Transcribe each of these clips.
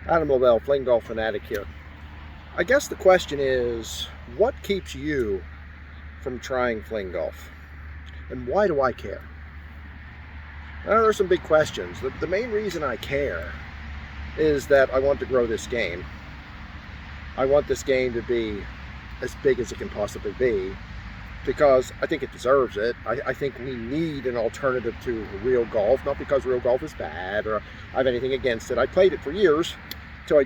Adam Lavelle, FlingGolf fanatic here. I guess the question is, what keeps you from trying FlingGolf? And why do I care? There's some big questions. The main reason I care is that I want to grow this game. I want this game to be as big as it can possibly be because I think it deserves it. I think we need an alternative to real golf, not because real golf is bad or I have anything against it. I played it for years until I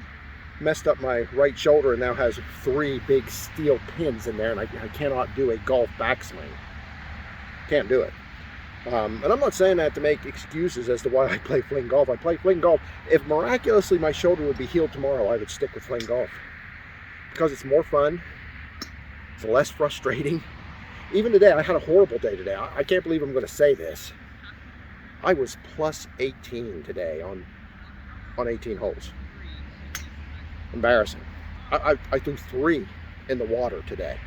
messed up my right shoulder and now has 3 big steel pins in there, and I cannot do a golf backswing. Can't do it. And I'm not saying that to make excuses as to why I play FlingGolf. I play FlingGolf. If miraculously my shoulder would be healed tomorrow, I would stick with FlingGolf because it's more fun. It's less frustrating. Even today, I had a horrible day today. I can't believe I'm going to say this. I was plus 18 today on 18 holes. Embarrassing. I threw 3 in the water today.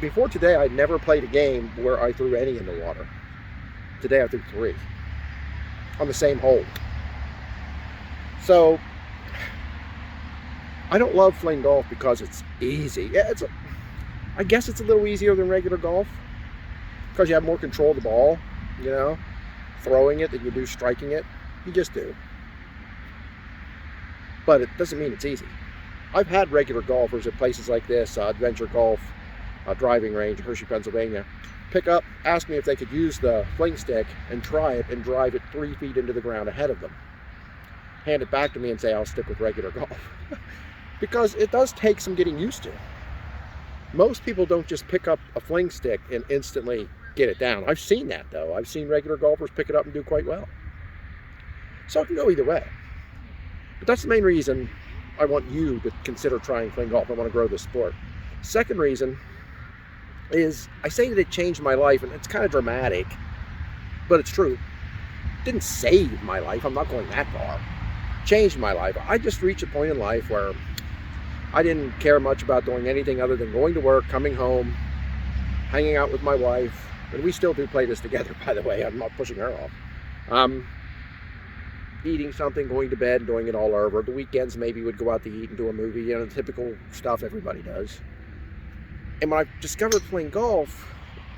Before today, I'd never played a game where I threw any in the water. Today, I threw 3 on the same hole. So, I don't love FlingGolf because it's easy. Yeah, I guess it's a little easier than regular golf because you have more control of the ball, throwing it than you do striking it. You just do. But it doesn't mean it's easy. I've had regular golfers at places like this, Adventure Golf, driving range in Hershey, Pennsylvania, pick up, ask me if they could use the fling stick and try it and drive it 3 feet into the ground ahead of them. Hand it back to me and say, I'll stick with regular golf. Because it does take some getting used to. Most people don't just pick up a fling stick and instantly get it down. I've seen that, though. I've seen regular golfers pick it up and do quite well. So it can go either way. But that's the main reason I want you to consider trying FlingGolf. I want to grow this sport. Second reason is I say that it changed my life, and it's kind of dramatic, but it's true. It didn't save my life. I'm not going that far. Changed my life. I just reached a point in life where I didn't care much about doing anything other than going to work, coming home, hanging out with my wife, and we still do play this together, by the way. I'm not pushing her off. Eating something, going to bed, doing it all over. The weekends maybe would go out to eat and do a movie, the typical stuff everybody does. And when I discovered FlingGolf,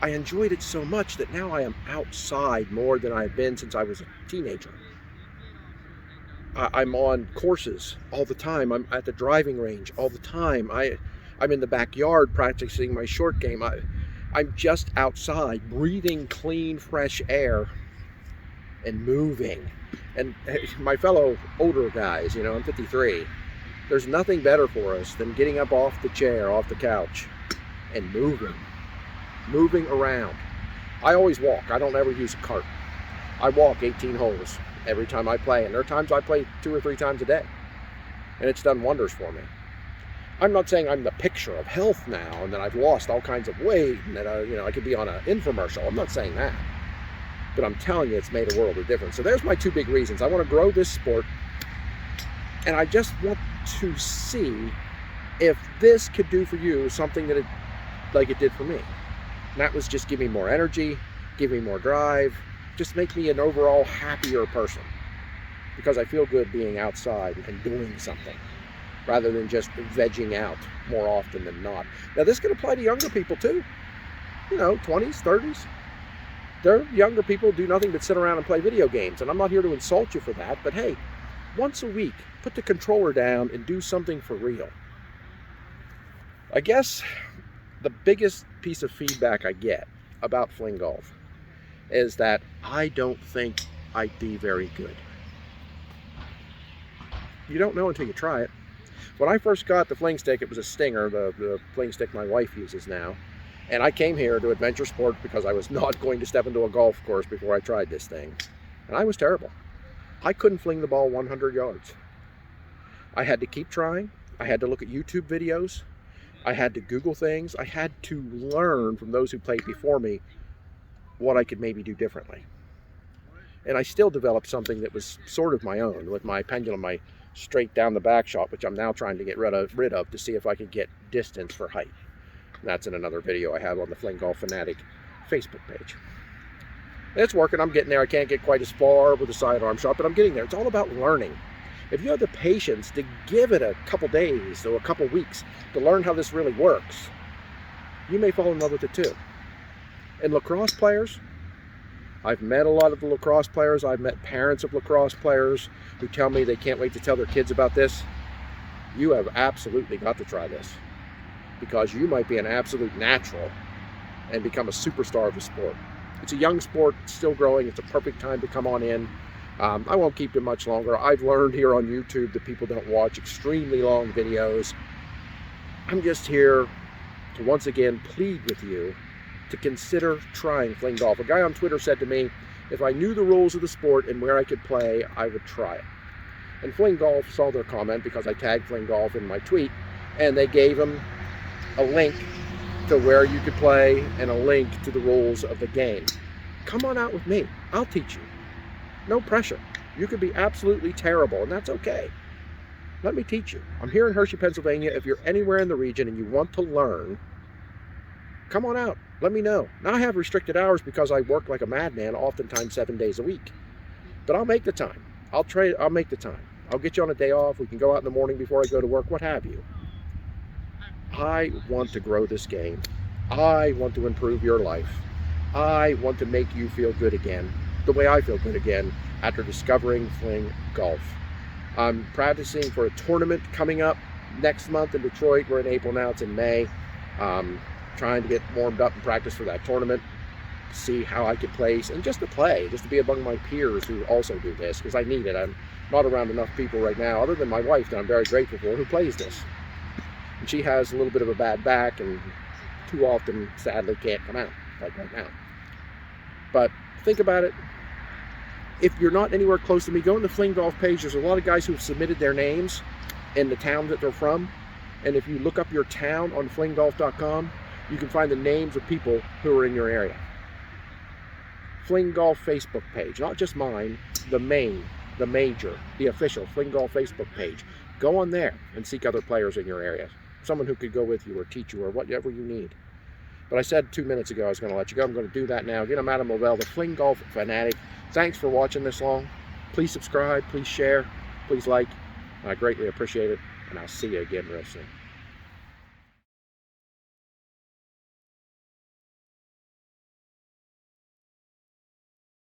I enjoyed it so much that now I am outside more than I've been since I was a teenager. I'm on courses all the time. I'm at the driving range all the time. I'm in the backyard practicing my short game. I'm just outside, breathing clean, fresh air and moving. And my fellow older guys, I'm 53, there's nothing better for us than getting up off the chair, off the couch, and moving around. I always walk. I don't ever use a cart. I walk 18 holes every time I play, and there are times I play 2 or 3 times a day, and it's done wonders for me. I'm not saying I'm the picture of health now, and that I've lost all kinds of weight, and that I could be on an infomercial. I'm not saying that. But I'm telling you, it's made a world of difference. So there's my 2 big reasons. I want to grow this sport, and I just want to see if this could do for you something that like it did for me. And that was just give me more energy, give me more drive, just make me an overall happier person. Because I feel good being outside and doing something, rather than just vegging out more often than not. Now this can apply to younger people too. 20s, 30s. They're younger people who do nothing but sit around and play video games. And I'm not here to insult you for that, but hey, once a week, put the controller down and do something for real. I guess the biggest piece of feedback I get about FlingGolf is that I don't think I'd be very good. You don't know until you try it. When I first got the fling stick, it was a Stinger, the fling stick my wife uses now. And I came here to adventure sport because I was not going to step into a golf course before I tried this thing. And I was terrible. I couldn't fling the ball 100 yards. I had to keep trying. I had to look at YouTube videos. I had to Google things. I had to learn from those who played before me what I could maybe do differently. And I still developed something that was sort of my own with my pendulum, my straight down the back shot, which I'm now trying to get rid of to see if I could get distance for height. That's in another video I have on the FlingGolf Fanatic Facebook page. It's working. I'm getting there. I can't get quite as far with the sidearm shot, but I'm getting there. It's all about learning. If you have the patience to give it a couple days or a couple weeks to learn how this really works, you may fall in love with it too. And lacrosse players, I've met a lot of the lacrosse players. I've met parents of lacrosse players who tell me they can't wait to tell their kids about this. You have absolutely got to try this, because you might be an absolute natural and become a superstar of the sport. It's a young sport, still growing. It's a perfect time to come on in. I won't keep it much longer. I've learned here on YouTube that people don't watch extremely long videos. I'm just here to once again plead with you to consider trying FlingGolf. A guy on Twitter said to me, if I knew the rules of the sport and where I could play, I would try it. And FlingGolf saw their comment because I tagged FlingGolf in my tweet, and they gave him a link to where you could play and a link to the rules of the game. Come on out with me. I'll teach you. No pressure. You could be absolutely terrible, and that's okay. Let me teach you. I'm here in Hershey, Pennsylvania. If you're anywhere in the region and you want to learn, come on out. Let me know. Now, I have restricted hours because I work like a madman, oftentimes 7 days a week. But I'll make the time. I'll make the time. I'll get you on a day off. We can go out in the morning before I go to work, what have you. I want to grow this game. I want to improve your life. I want to make you feel good again, the way I feel good again after discovering FlingGolf. I'm practicing for a tournament coming up next month in Detroit. We're in April now. It's in May. Trying to get warmed up and practice for that tournament, see how I could place, and just to play, just to be among my peers who also do this, because I need it. I'm not around enough people right now, other than my wife that I'm very grateful for, who plays this. And she has a little bit of a bad back and too often, sadly, can't come out, like right now. But think about it. If you're not anywhere close to me, go on the FlingGolf page. There's a lot of guys who've submitted their names and the town that they're from. And if you look up your town on FlingGolf.com, you can find the names of people who are in your area. FlingGolf Facebook page, not just mine, the major, the official FlingGolf Facebook page. Go on there and seek other players in your area. Someone who could go with you or teach you or whatever you need. But I said 2 minutes ago I was going to let you go. I'm going to do that now. Again, I'm Adam Lavelle, the FlingGolf fanatic. Thanks for watching this long. Please subscribe, please share, please like. I greatly appreciate it, and I'll see you again real soon.